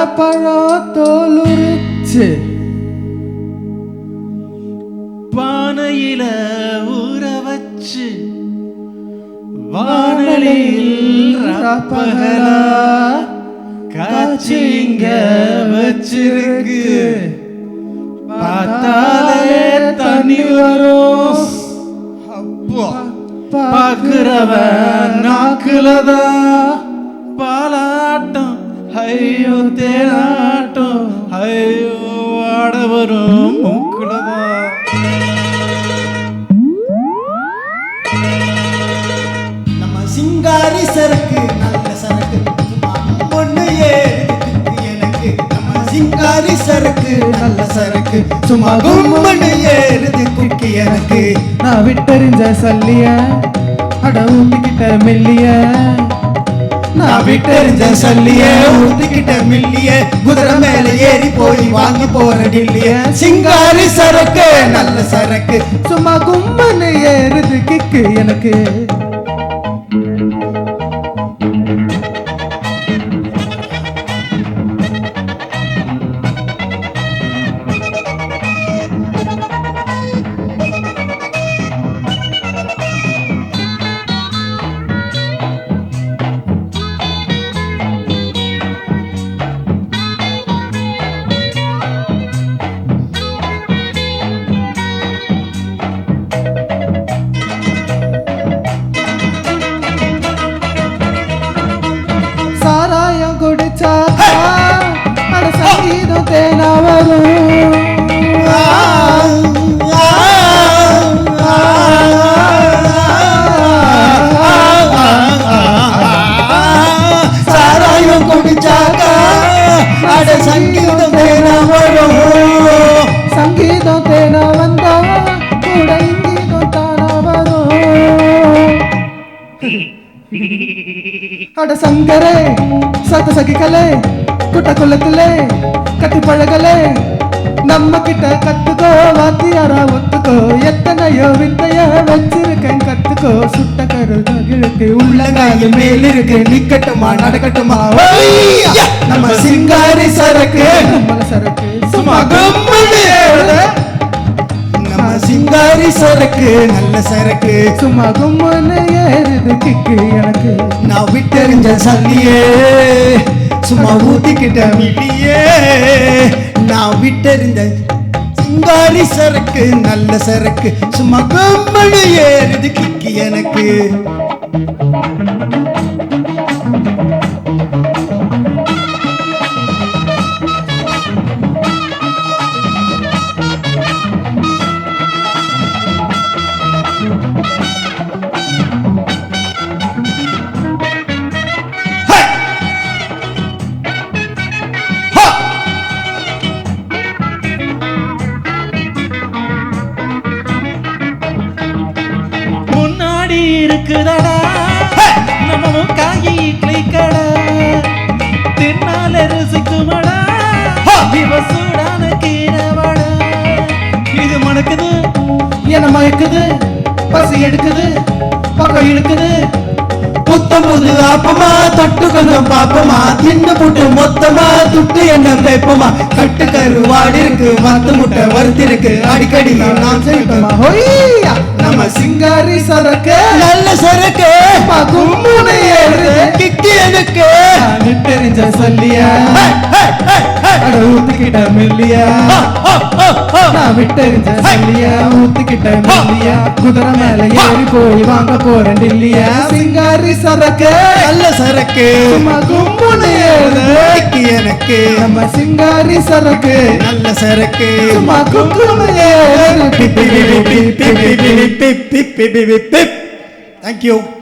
வாழைப்பழம் தோலுரிச்சு பானையில ஊற வச்சு வானலில் பகலா காய்ச்சி இங்க வச்சிருக்கு பார்த்தாலே தண்ணி வரும் பாக்குறவன் நாக்குலதான் பாலாட்டம் ஐயோ தேனாட்டம் ஐயோ ஆட வரும் மூக்குலதான் நம்ம சிங்காரி சரக்கு நல்ல சரக்கு பொண்ணு எனக்கு நம்ம சிங்காரி சரக்கு நல்ல சரக்கு சும்மா கும்மனு ஏறுது குக்கி எனக்கு நான் விட்டறிஞ்ச சல்லிய அட ஊத்திக்கிட்ட மெல்லிய நான் விட்டறிஞ்ச சல்லிய ஊத்திக்கிட்ட மில்லிய குதிரை மேல ஏறி போய் வாங்கி போற டில்லிய சிங்காரி சரக்கு நல்ல சரக்கு சும்மா கும்மனு ஏறுது கிக்கு எனக்கு சாராயம் குடிச்சா அட சங்கீதம் தேனா வரும் சாராயம் குடிச்சாக்கா அட சங்கீதம் தேனா வரும் சங்கீதம் தேனா வந்தா கூட இங்கீதம் தானா வரும் அட சங்கரே சத்த சகிக்கலே குட்ட குளத்திலே கட்டி பழகலே நம்ம கிட்ட கத்துக்கோ வாத்தியாரா ஒத்துக்கோ எத்தனையோ வித்தைய வச்சிருக்கேன் கத்துக்கோ சுட்ட கருகிழுக்கு உள்ளங்காயில் மேல் இருக்கு நிக்கட்டுமா நடக்கட்டுமா நம்ம சிங்காரி சரக்கு நம்மள சரக்கு சும்மா கும்மனு ஏறுது. நம்ம சிங்காரி சரக்கு நல்ல சரக்கு சும்மா கும்மனு ஏறுது கிக்கு எனக்கு நான் விட்டறிஞ்ச சல்லியே சும்மா ஊத்திக்கிட்ட மில்லியே நான் விட்டறிஞ்ச சிங்காரி சரக்கு நல்ல சரக்கு சும்மா கும்மனு ஏறுது கிக்கி எனக்கு முன்னாடி இருக்குதடா நம்ம காயி இட்லி கடை தின்னால ருசிக்குமடா இவ சூடான கீரவடா இது மணக்குது என்ன மயக்குது பசி எடுக்குது பக்கம் இழுக்குது புத்தம் புது ஆப்பமா தொட்டு கொஞ்சம் பாப்பமா தின்னு புட்டு மொத்தமா துட்டு என்ன வைப்பமா கட்டு கருவாடு இருக்கு மத்து முட்டை வறுத்திருக்கு அடிக்கடி நான் செய்ப்பமா ஹொய்யா நம்ம சிங்காரி சரக்கு நல்ல சரக்கு கும்முனை ஏறு கிக்கி எனக்கு தெரிஞ்ச சொல்லிய அட ஊத்திக்கிட்ட மெல்லியா நான் விட்டறிஞ்ச சொல்லிய ஊத்திக்கிட்ட மெல்லியா குதிரை மேல ஏறி போய் வாங்க போறேன் டில்லியா சிங்காரி சரக்கு நல்ல சரக்கு கும்முனை ஏறு கிக்கி எனக்கு நம்ம சிங்காரி சரக்கு நல்ல சரக்கு கும்முனை ஏறு Thank you.